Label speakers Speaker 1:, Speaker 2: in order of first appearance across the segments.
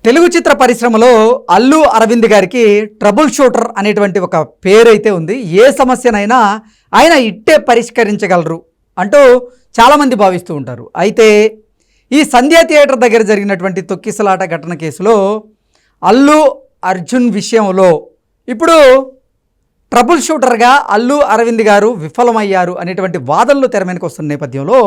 Speaker 1: తెలుగు చిత్ర పరిశ్రమలో అల్లు అరవింద్ గారికి trouble shooter అనేటువంటి ఒక పేరైతే ఉంది. ఏ సమస్యనైనా ఆయన ఇట్టే పరిష్కరించగలరు అంటూ చాలామంది భావిస్తూ ఉంటారు. అయితే ఈ సంధ్యా థియేటర్ దగ్గర జరిగినటువంటి తొక్కిసలాట ఘటన కేసులో అల్లు అర్జున్ విషయంలో ఇప్పుడు ట్రబుల్ షూటర్గా అల్లు అరవింద్ గారు విఫలమయ్యారు అనేటువంటి వాదనలు తెర మీదకి వస్తున్న నేపథ్యంలో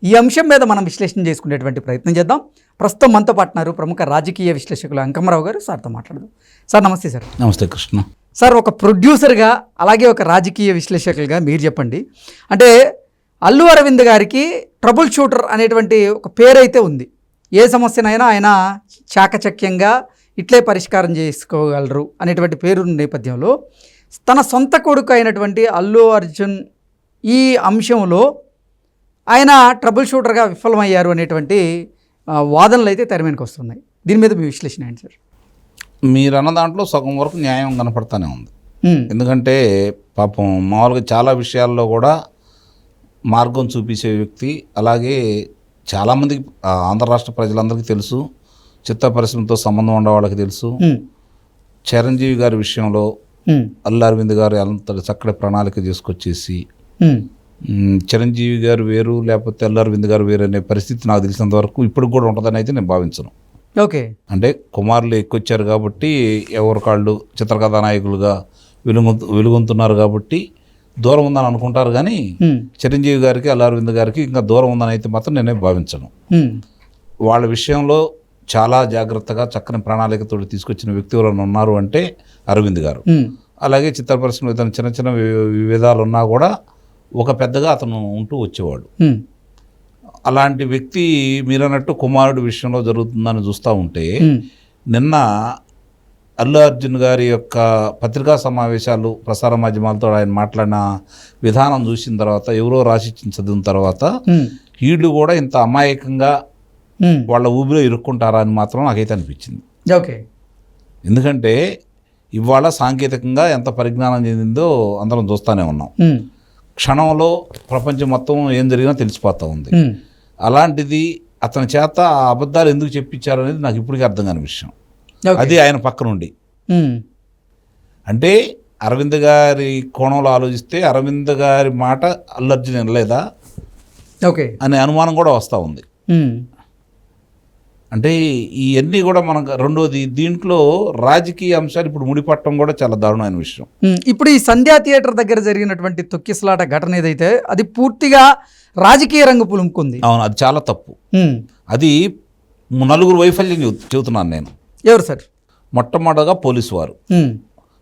Speaker 1: ఈ అంశం మీద మనం విశ్లేషణ చేసుకునేటువంటి ప్రయత్నం చేద్దాం. ప్రస్తుతం మనతో పాటున్నారు ప్రముఖ రాజకీయ విశ్లేషకులు అంకమ్మరావు గారు. సార్తో మాట్లాడదాం. సార్ నమస్తే. సార్
Speaker 2: నమస్తే కృష్ణ.
Speaker 1: సార్, ఒక ప్రొడ్యూసర్గా అలాగే ఒక రాజకీయ విశ్లేషకులుగా మీరు చెప్పండి, అంటే అల్లు అరవింద్ గారికి ట్రబుల్ షూటర్ అనేటువంటి ఒక పేరైతే ఉంది. ఏ సమస్యనైనా ఆయన చాకచక్యంగా ఇట్లే పరిష్కారం చేసుకోగలరు అనేటువంటి పేరు నేపథ్యంలో తన సొంత కొడుకు అయినటువంటి అల్లు అర్జున్ ఈ అంశంలో ఆయన ట్రబుల్ షూటర్గా విఫలమయ్యారు అనేటువంటి వాదనలు అయితే తెర మీదకి వస్తున్నాయి. దీని మీద మీ విశ్లేషణ ఏంటి సార్?
Speaker 2: మీరు అన్న దాంట్లో సగం వరకు న్యాయం కనపడతానే ఉంది. ఎందుకంటే పాపం మామూలుగా చాలా విషయాల్లో కూడా మార్గం చూపించే వ్యక్తి. అలాగే చాలామందికి ఆంధ్ర రాష్ట్ర ప్రజలందరికీ తెలుసు, చిత్ర పరిశ్రమతో సంబంధం ఉన్న వాళ్ళకి తెలుసు. చిరంజీవి గారి విషయంలో అల్లు అరవింద్ గారు అంత చక్కటి ప్రణాళిక చేసుకొచ్చేసి చిరంజీవి గారు వేరు లేకపోతే అల్లు అరవింద్ గారు వేరు అనే పరిస్థితి నాకు తెలిసినంత వరకు ఇప్పుడు కూడా ఉంటుందని అయితే నేను భావించను.
Speaker 1: ఓకే,
Speaker 2: అంటే కుమారులు ఎక్కువచ్చారు కాబట్టి ఎవరి కాళ్ళు చిత్రకథానాయకులుగా వెలుగొంతున్నారు కాబట్టి దూరం ఉందని అనుకుంటారు. కానీ చిరంజీవి గారికి అల్లు అరవింద్ గారికి ఇంకా దూరం ఉందని అయితే మాత్రం నేనే భావించను. వాళ్ళ విషయంలో చాలా జాగ్రత్తగా చక్కని ప్రణాళికతో తీసుకొచ్చిన వ్యక్తి ఎవరైనా ఉన్నారు అంటే అరవింద్ గారు. అలాగే చిత్ర పరిశ్రమలో ఇతను చిన్న చిన్న విభేదాలు ఉన్నా కూడా ఒక పెద్దగా అతను ఉంటూ వచ్చేవాడు. అలాంటి వ్యక్తి మీరన్నట్టు కుమారుడి విషయంలో జరుగుతుందని చూస్తూ ఉంటే నిన్న అల్లు అర్జున్ గారి యొక్క పత్రికా సమావేశాలు ప్రసార మాధ్యమాలతో ఆయన మాట్లాడిన విధానం చూసిన తర్వాత, ఎవరో రాసిచ్చిన చదివిన తర్వాత వీళ్ళు కూడా ఇంత అమాయకంగా వాళ్ళ ఊబిలో ఇరుక్కుంటారా అని మాత్రం నాకైతే అనిపించింది.
Speaker 1: ఓకే,
Speaker 2: ఎందుకంటే ఇవాళ సాంకేతికంగా ఎంత పరిజ్ఞానం చెందిందో అందరం చూస్తూనే ఉన్నాం. క్షణంలో ప్రపంచం మొత్తం ఏం జరిగినా తెలిసిపోతూ ఉంది. అలాంటిది అతని చేత ఆ అబద్ధాలు ఎందుకు చెప్పించారు అనేది నాకు ఇప్పటికీ అర్థం కాని విషయం. అది ఆయన పక్కనుండి, అంటే అరవింద్ గారి కోణంలో ఆలోచిస్తే అరవింద్ గారి మాట అల్లు అర్జున్ వినలేదా
Speaker 1: ఓకే
Speaker 2: అనే అనుమానం కూడా వస్తూ ఉంది. అంటే ఇవన్నీ కూడా మనకు రెండోది దీంట్లో రాజకీయ అంశాలు ఇప్పుడు ముడిపట్టడం కూడా చాలా దారుణమైన విషయం.
Speaker 1: ఇప్పుడు ఈ సంధ్యా థియేటర్ దగ్గర జరిగినటువంటి తొక్కిసలాట ఘటన ఏదైతే అది పూర్తిగా రాజకీయ రంగు పులుముకుంది.
Speaker 2: అవును, అది చాలా తప్పు. అది నలుగురు వైఫల్యం చెబుతున్నాను నేను.
Speaker 1: ఎవరు సార్?
Speaker 2: మొట్టమొదటిగా పోలీసు వారు,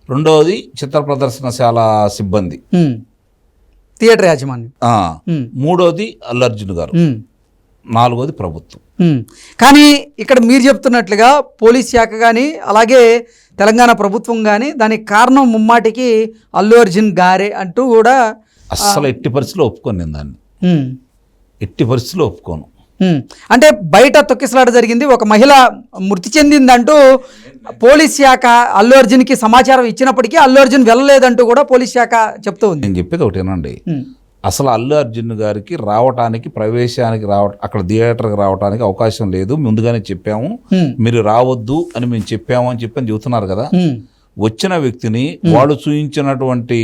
Speaker 2: రెండవది చిత్ర ప్రదర్శనశాల సిబ్బంది,
Speaker 1: థియేటర్ యాజమాన్యం,
Speaker 2: మూడోది అల్లు అర్జున్ గారు, నాలుగోది ప్రభుత్వం.
Speaker 1: కానీ ఇక్కడ మీరు చెప్తున్నట్లుగా పోలీస్ శాఖ కానీ అలాగే తెలంగాణ ప్రభుత్వం కానీ దానికి కారణం ముమ్మాటికి అల్లు అర్జున్ గారే అంటూ కూడా
Speaker 2: అస్సలు ఎట్టి పరిస్థితిలో ఒప్పుకోను నేను దాన్ని. ఎట్టి పరిస్థితిలో ఒప్పుకోను.
Speaker 1: అంటే బయట తొక్కిసలాట జరిగింది, ఒక మహిళ మృతి చెందిందంటూ పోలీస్ శాఖ అల్లు అర్జున్కి సమాచారం ఇచ్చినప్పటికీ అల్లు అర్జున్ వెళ్ళలేదంటూ కూడా పోలీస్ శాఖ చెప్తూ ఉంది.
Speaker 2: నేను చెప్పేది ఒకటేనండి, అసలు అల్లు అర్జున్ గారికి రావటానికి ప్రవేశానికి అక్కడ థియేటర్కి రావడానికి అవకాశం లేదు, ముందుగానే చెప్పాము, మీరు రావద్దు అని మేము చెప్పాము అని చెప్పని చెబుతున్నారు కదా. వచ్చిన వ్యక్తిని వాళ్ళు చూపించినటువంటి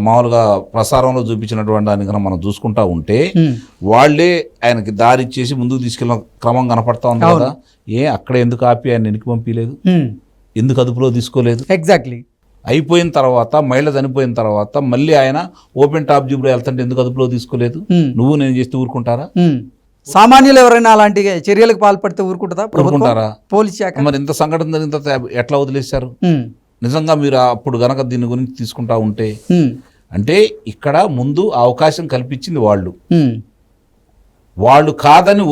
Speaker 2: మామూలుగా ప్రసారంలో చూపించినటువంటి దానికన్నా మనం చూసుకుంటా ఉంటే వాళ్లే ఆయనకి దారి ఇచ్చేసి ముందుకు తీసుకెళ్ళిన క్రమం కనపడతా ఉంది కదా. అక్కడ ఎందుకు ఆపి ఆయన వెనక్కి పంపించలేదు, ఎందుకు అదుపులో తీసుకోలేదు?
Speaker 1: ఎగ్జాక్ట్లీ.
Speaker 2: అయిపోయిన తర్వాత మహిళ చనిపోయిన తర్వాత మళ్ళీ ఆయన ఓపెన్ టాప్ జీబ్లో వెళ్తుంటే ఎందుకు అదుపులో తీసుకోలేదు? నువ్వు నేను చేస్తే ఊరుకుంటారా?
Speaker 1: సామాన్యులు ఎవరైనా అలాంటి చర్యలకు పాల్పడితే ఊరుకుంటారా పోలీస్ శాఖ?
Speaker 2: మరి ఇంత సంఘటన జరిగిన తర్వాత ఎట్లా వదిలేశారు? నిజంగా మీరు అప్పుడు గనక దీని గురించి తీసుకుంటా ఉంటే, అంటే ఇక్కడ ముందు అవకాశం కల్పించింది వాళ్ళు కాదని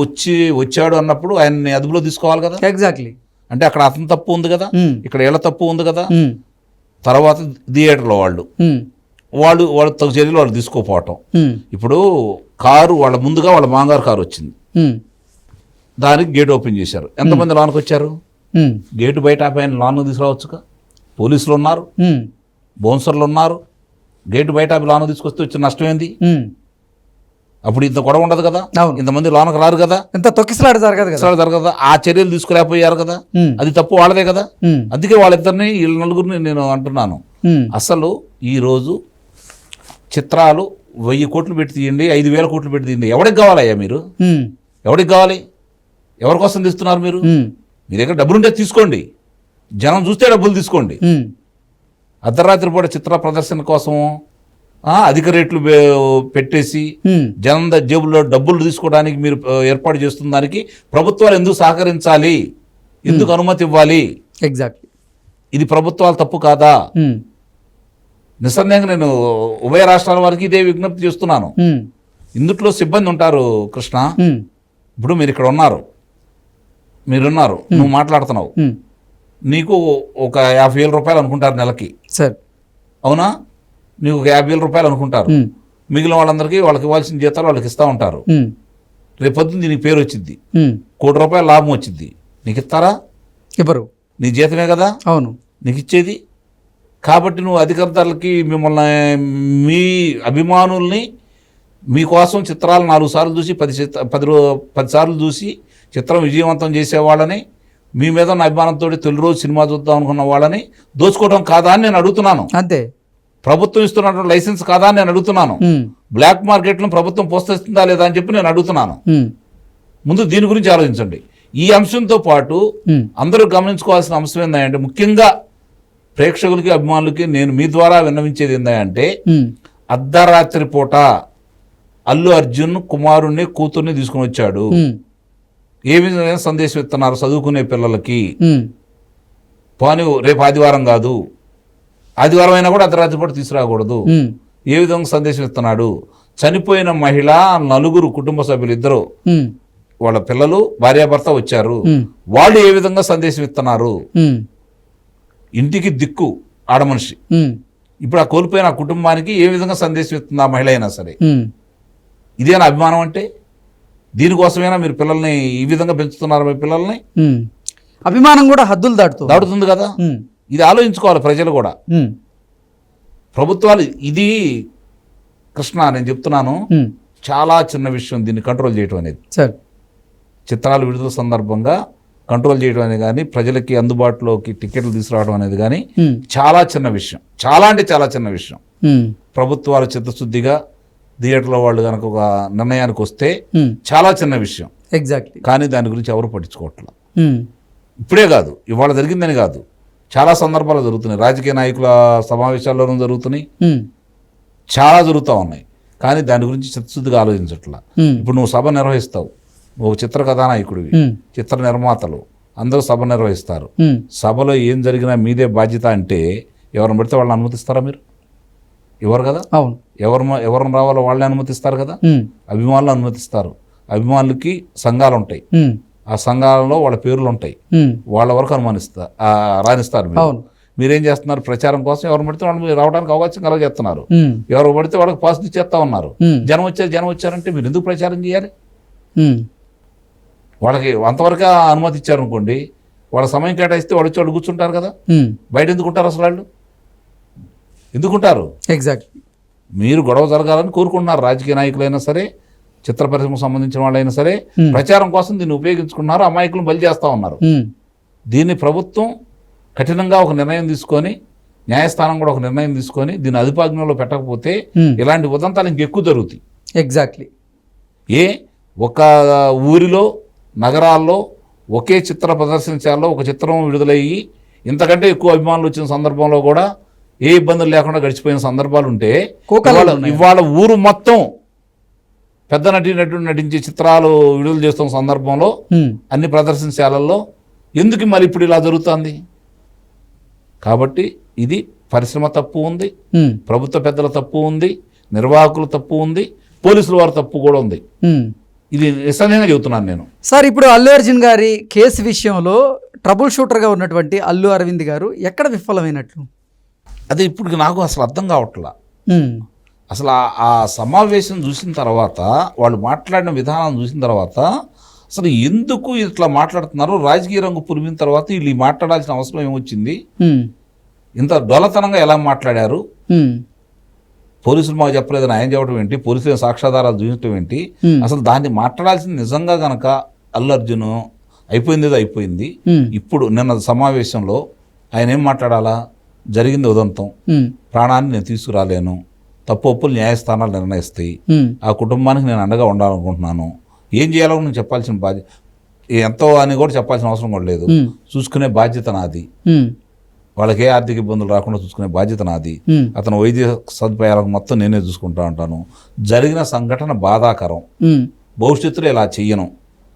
Speaker 2: వచ్చాడు అన్నప్పుడు ఆయన్ని అదుపులో తీసుకోవాలి కదా.
Speaker 1: ఎగ్జాక్ట్లీ.
Speaker 2: అంటే అక్కడ అతని తప్పు ఉంది కదా, ఇక్కడ వీళ్ళ తప్పు ఉంది కదా. తర్వాత థియేటర్లో వాళ్ళు తగు చర్యలు వాళ్ళు తీసుకోపోవటం. ఇప్పుడు కారు వాళ్ళ ముందుగా వాళ్ళ మాంగారు కారు వచ్చింది, దానికి గేట్ ఓపెన్ చేశారు. ఎంతమంది లోనికి వచ్చారు? గేటు బయట ఆపాయని లోనికి తీసుకురావచ్చుగా. పోలీసులు ఉన్నారు, బౌన్సర్లు ఉన్నారు, గేటు బయట ఆపి లోనికి తీసుకొస్తే వచ్చిన నష్టం ఏంది? అప్పుడు ఇంత గొడవ ఉండదు కదా,
Speaker 1: అవును.
Speaker 2: ఇంతమంది లోనకు రారు కదా,
Speaker 1: ఎంత తొక్కిసలాట జరగదు కదా.
Speaker 2: అసలు జరగదు కదా. ఆ చర్యలు తీసుకురాపోయారు కదా, అది తప్పు వాళ్ళదే కదా. అందుకే వాళ్ళిద్దరిని వీళ్ళ నలుగురిని నేను అంటున్నాను. అసలు ఈరోజు చిత్రాలు 1000 కోట్లు పెట్టి తీయండి, 5000 కోట్లు పెట్టి తీయండి, ఎవరికి కావాలయ్యా మీరు? ఎవరికి కావాలి? ఎవరి కోసం తీస్తున్నారు మీరు? మీ దగ్గర డబ్బులుంటే తీసుకోండి, జనం చూస్తే డబ్బులు తీసుకోండి. అర్ధరాత్రి పూట చిత్ర ప్రదర్శన కోసం అధిక రేట్లు పెట్టేసి జనం జేబుల్లో డబ్బులు తీసుకోవడానికి మీరు ఏర్పాటు చేస్తున్న దానికి ప్రభుత్వాలు ఎందుకు సహకరించాలి, ఎందుకు అనుమతి ఇవ్వాలి?
Speaker 1: ఎగ్జాక్ట్లీ.
Speaker 2: ఇది ప్రభుత్వాలు తప్పు కాదా? నిస్సందేహంగా నేను ఉభయ రాష్ట్రాల వారికి ఇదే విజ్ఞప్తి చేస్తున్నాను. ఇందుట్లో సిబ్బంది ఉంటారు కృష్ణ. ఇప్పుడు మీరు ఇక్కడ ఉన్నారు, మీరున్నారు, నువ్వు మాట్లాడుతున్నావు, నీకు ఒక 50,000 రూపాయలు అనుకుంటారు నెలకి, సార్ అవునా? నీకు ఒక 50,000 రూపాయలు అనుకుంటారు. మిగిలిన వాళ్ళందరికీ వాళ్ళకి ఇవ్వాల్సిన జీతాలు వాళ్ళకి ఇస్తూ ఉంటారు. రేపొద్దున నీకు పేరు వచ్చింది, 1 కోటి రూపాయల లాభం వచ్చింది, నీకు ఇస్తారా? ఇవ్వరు. నీ జీతమే కదా అవును నీకు ఇచ్చేది. కాబట్టి నువ్వు అధికారులకి మిమ్మల్ని, మీ అభిమానుల్ని మీకోసం చిత్రాలు 4 సార్లు చూసి 10 సార్లు చూసి చిత్రం విజయవంతం చేసేవాళ్ళని, మీ మీద ఉన్న అభిమానంతో తొలి రోజు సినిమా చూద్దాం అనుకున్న వాళ్ళని దోచుకోవడం కాదా అని నేను అడుగుతున్నాను. అంతే. ప్రభుత్వం ఇస్తున్నటువంటి లైసెన్స్ కాదా అని నేను అడుగుతున్నాను. బ్లాక్ మార్కెట్లను ప్రభుత్వం ప్రోత్సహిస్తుందా లేదా అని చెప్పి నేను అడుగుతున్నాను. ముందు దీని గురించి ఆలోచించండి. ఈ అంశంతో పాటు అందరూ గమనించుకోవాల్సిన అంశం ఏంటంటే, ముఖ్యంగా ప్రేక్షకులకి అభిమానులకి నేను మీ ద్వారా విన్నవించేది ఏంటంటే, అర్ధరాత్రి పూట అల్లు అర్జున్ కుమారుణ్ణి కూతుర్ని తీసుకుని వచ్చాడు. ఏ విధమైన సందేశం ఇస్తున్నారు చదువుకునే పిల్లలకి? పోనీ రేపు ఆదివారం కాదు, ఆదివారం అయినా కూడా అర్ధరాత్రి పూట తీసుకురాకూడదు. ఏ విధంగా సందేశం ఇస్తున్నాడు? చనిపోయిన మహిళ 4 కుటుంబ సభ్యులు, 2 వాళ్ళ పిల్లలు, భార్యాభర్త వచ్చారు, వాళ్ళు ఏ విధంగా సందేశం ఇస్తున్నారు? ఇంటికి దిక్కు ఆడమనిషి, ఇప్పుడు ఆ కోల్పోయిన ఆ కుటుంబానికి ఏ విధంగా సందేశం ఇస్తుంది ఆ మహిళ అయినా సరే? ఇదేనా అభిమానం అంటే? దీనికోసమైనా మీరు పిల్లల్ని ఈ విధంగా పెంచుతున్నారు? మీ పిల్లల్ని అభిమానం కూడా హద్దులు దాటుతుంది కదా. ఇది ఆలోచించుకోవాలి ప్రజలు కూడా, ప్రభుత్వాలు. ఇది కృష్ణ నేను చెప్తున్నాను, చాలా చిన్న విషయం దీన్ని కంట్రోల్ చేయడం అనేది. చిత్రాలు విడుదల సందర్భంగా కంట్రోల్ చేయడం అనేది కానీ, ప్రజలకి అందుబాటులోకి టికెట్లు తీసుకురావడం అనేది కానీ చాలా చిన్న విషయం, చాలా అంటే చాలా చిన్న విషయం. ప్రభుత్వాలు చిత్తశుద్ధిగా థియేటర్లో వాళ్ళు కనుక ఒక నిర్ణయానికి వస్తే చాలా చిన్న విషయం. ఎగ్జాక్ట్లీ. కానీ దాని గురించి ఎవరు పట్టించుకోవట్లేదు. ఇప్పుడే కాదు, ఇవాళ జరిగిందని కాదు, చాలా సందర్భాలు జరుగుతున్నాయి. రాజకీయ నాయకుల సమావేశాల్లోనూ జరుగుతున్నాయి, చాలా జరుగుతూ ఉన్నాయి. కానీ దాని గురించి చిత్తశుద్ధిగా ఆలోచించట్లా. ఇప్పుడు నువ్వు సభ నిర్వహిస్తావు, నువ్వు చిత్ర కథానాయకుడివి, చిత్ర నిర్మాతలు అందరూ సభ నిర్వహిస్తారు. సభలో ఏం జరిగినా మీదే బాధ్యత అంటే ఎవరిని పడితే వాళ్ళని అనుమతిస్తారా మీరు? ఎవరు కదా. అవును. ఎవరిని రావాలో వాళ్ళని అనుమతిస్తారు కదా. అభిమానులు అనుమతిస్తారు. అభిమానులకి సంఘాలు ఉంటాయి, ఆ సంఘాలలో వాళ్ళ పేర్లు ఉంటాయి, వాళ్ళ వరకు రాణిస్తారు. మీరేం చేస్తున్నారు? ప్రచారం కోసం ఎవరు పడితే వాళ్ళు రావడానికి అవకాశం కలగజేస్తున్నారు. ఎవరు పడితే వాళ్ళకి పాస్ ఇచ్చేస్తా ఉన్నారు. జనం వచ్చారంటే మీరు ఎందుకు ప్రచారం చేయాలి? వాళ్ళకి అంతవరకు అనుమతి ఇచ్చారనుకోండి, వాళ్ళ సమయం కేటాయిస్తే వాళ్ళు వచ్చి వాళ్ళు కూర్చుంటారు కదా. బయట ఎందుకుంటారు అసలు? వాళ్ళు ఎందుకుంటారు? ఎగ్జాక్ట్. మీరు గొడవ జరగాలని కోరుకుంటున్నారు. రాజకీయ నాయకులైనా సరే, చిత్ర పరిశ్రమకు సంబంధించిన వాళ్ళైనా సరే, ప్రచారం కోసం దీన్ని ఉపయోగించుకున్నారు, అమాయకులను బలి చేస్తూ ఉన్నారు. దీన్ని ప్రభుత్వం కఠినంగా ఒక నిర్ణయం తీసుకొని, న్యాయస్థానం కూడా ఒక నిర్ణయం తీసుకొని దీన్ని అదుపాజ్ఞలో పెట్టకపోతే ఇలాంటి ఉదంతాలు ఇంకెక్కువ జరుగుతాయి. ఎగ్జాక్ట్లీ. ఒక ఊరిలో, నగరాల్లో ఒకే చిత్ర ప్రదర్శనశాలలో ఒక చిత్రం విడుదలయ్యి ఇంతకంటే ఎక్కువ అభిమానులు వచ్చిన సందర్భంలో కూడా ఏ ఇబ్బందులు లేకుండా గడిచిపోయిన సందర్భాలు ఉంటే, ఇవాళ ఊరు మొత్తం పెద్ద నటుడు నటించే చిత్రాలు విడుదల చేస్తున్న సందర్భంలో అన్ని ప్రదర్శనశాలల్లో ఎందుకు మరి ఇప్పుడు ఇలా జరుగుతుంది? కాబట్టి ఇది పరిశ్రమ తప్పు ఉంది, ప్రభుత్వ పెద్దల తప్పు ఉంది, నిర్వాహకుల తప్పు ఉంది, పోలీసుల వారి తప్పు కూడా ఉంది. ఇది నిస్సందేహంగా చెబుతున్నాను నేను. సార్, ఇప్పుడు అల్లు అర్జున్ గారి కేసు విషయంలో ట్రబుల్ షూటర్గా ఉన్నటువంటి అల్లు అరవింద్ గారు ఎక్కడ విఫలమైనట్లు? అది ఇప్పుడు నాకు అసలు అర్థం కావట్లా. అసలు ఆ సమావేశం చూసిన తర్వాత, వాళ్ళు మాట్లాడిన విధానం చూసిన తర్వాత, అసలు ఎందుకు ఇట్లా మాట్లాడుతున్నారు? రాజకీయ రంగు పురిమిన తర్వాత వీళ్ళు మాట్లాడాల్సిన అవసరం ఏమొచ్చింది? ఇంత డొలతనంగా ఎలా మాట్లాడారు? పోలీసులు మాకు చెప్పలేదని ఆయన చెప్పడం ఏంటి, పోలీసులు సాక్ష్యాధారాలు చూపించడం ఏంటి, అసలు దాన్ని మాట్లాడాల్సింది నిజంగా గనక అల్లు అర్జున్ అయిపోయింది ఏదో అయిపోయింది. ఇప్పుడు నిన్న సమావేశంలో ఆయన ఏం మాట్లాడాలా, జరిగింది ఉదంతం, ప్రాణాన్ని నేను తీసుకురాలేను, తప్పు ఒప్పులు న్యాయస్థానాలు నిర్ణయిస్తాయి, ఆ కుటుంబానికి నేను అండగా ఉండాలనుకుంటున్నాను, ఏం చేయాలో నేను చెప్పాల్సిన బాధ్యత ఎంతో అని కూడా చెప్పాల్సిన అవసరం కూడా లేదు, చూసుకునే బాధ్యత నాది, వాళ్ళకి ఏ ఆర్థిక ఇబ్బందులు రాకుండా చూసుకునే బాధ్యత నాది, అతను వైద్య సదుపాయాలకు మొత్తం నేనే చూసుకుంటా ఉంటాను, జరిగిన సంఘటన బాధాకరం, భవిష్యత్తులో ఇలా చెయ్యను,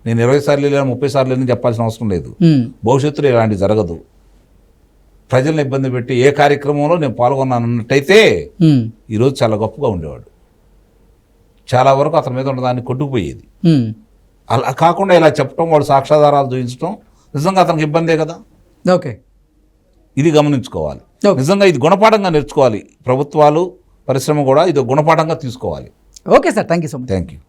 Speaker 2: నేను 20 సార్లు లేదా 30 సార్లు అని చెప్పాల్సిన అవసరం లేదు, భవిష్యత్తులో ఇలాంటి జరగదు, ప్రజలను ఇబ్బంది పెట్టి ఏ కార్యక్రమంలో నేను పాల్గొన్నానన్నట్టయితే ఈరోజు చాలా గొప్పగా ఉండేవాడు, చాలా వరకు అతని మీద ఉన్నదాన్ని కొట్టుకుపోయేది. అలా కాకుండా ఇలా చెప్పడం, వాడు సాక్ష్యాధారాలు చూపించడం నిజంగా అతనికి ఇబ్బందే కదా.
Speaker 1: ఓకే,
Speaker 2: ఇది గమనించుకోవాలి. నిజంగా ఇది గుణపాఠంగా నేర్చుకోవాలి ప్రభుత్వాలు, పరిశ్రమ కూడా ఇది గుణపాఠంగా తీసుకోవాలి.
Speaker 1: Okay sir, thank you so much.
Speaker 2: Thank you.